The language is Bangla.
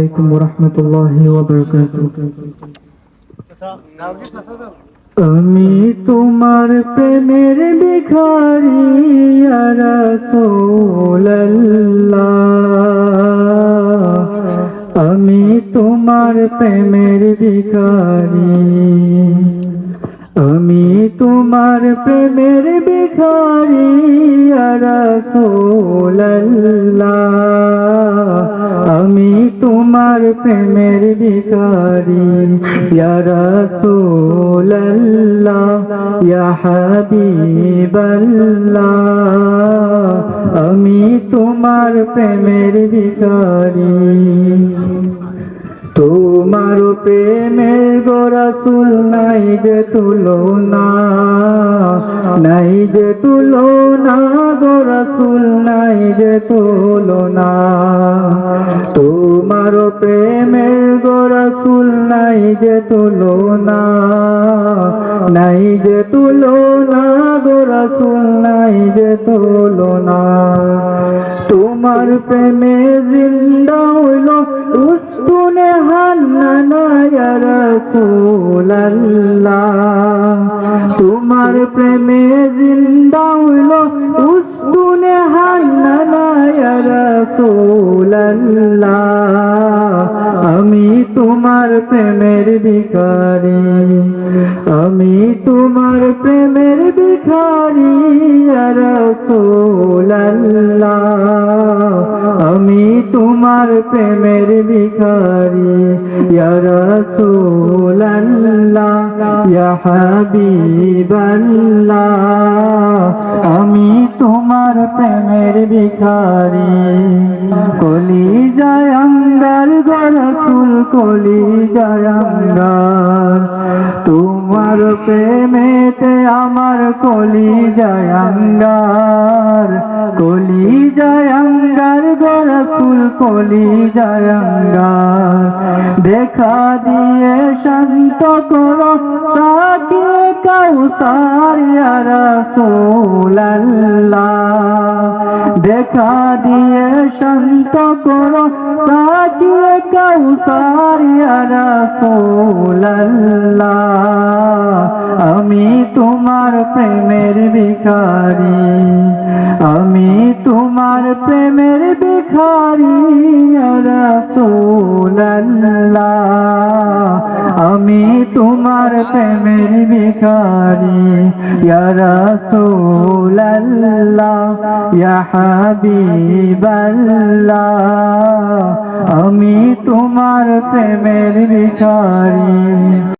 আলাইকুম ওয়া রাহমাতুল্লাহি ওয়া বারাকাতুহু। আমি তোমার প্রেমের ভিখারি ইয়া রাসূলুল্লাহ, আমি তোমার প্রেমের ভিখারি, আমি তোমার প্রেমের ভিখারি ইয়া রাসূলুল্লাহ, আমি তোমার প্রেমের ভিখারি ইয়া রাসূলুল্লাহ ইয়া হাবিবাল্লাহ, আমি তোমার প্রেমের ভিখারি। তোমার প্রেমের গো রাসূল নাই যে তুলনা, নাই যে তুলনা গো রাসূল নাই যে তুলনা, তোমার প্রেমের গো রাসূল নাই যে তুলনা, নাই যে তুলনা গো রাসূল নাই যে তুলনা। তোমার প্রেমে জিন্দা হইল উস্তুনে হান্নানা ইয়া রাসূলুল্লাহ, তোমার প্রেমে জিন্দা হইল উস্তুনে হান্নানা ইয়া রাসূলুল্লাহ, আমি তোমার প্রেমের ভিখারি, আমি তোমার প্রেমের ভিখারি ইয়া রাসূলুল্লাহ, আমি তোমার প্রেমের ভিখারি ইয়া রাসূলুল্লাহ ইয়া হাবিবাল্লাহ, আমি তোমার প্রেমের ভিখারি। কলিজায় আঙ্গার গো রাসূল কলিজায় আঙ্গার, তোমার প্রেমেতে আমার কলিজায় আঙ্গার, কলিজায় আঙ্গার গো রাসূল কলিজায় আঙ্গার, দেখা দিয়ে শান্ত করো সাকিয়ে কাউসার ইয়া রাসূলুল্লাহ, দেখা দিয়ে শান্ত করো সাকিয়ে কাউসার ইয়া রাসূলুল্লাহ, আমি তোমার প্রেমের ভিখারি, আমি তোমার প্রেমের ভিখারি ইয়া রাসূলুল্লাহ, আমি তোমার প্রেমের ভিখারি ইয়া রাসূলুল্লাহ ইয়া হাবিবাল্লাহ, আমি তোমার প্রেমের ভিখারি।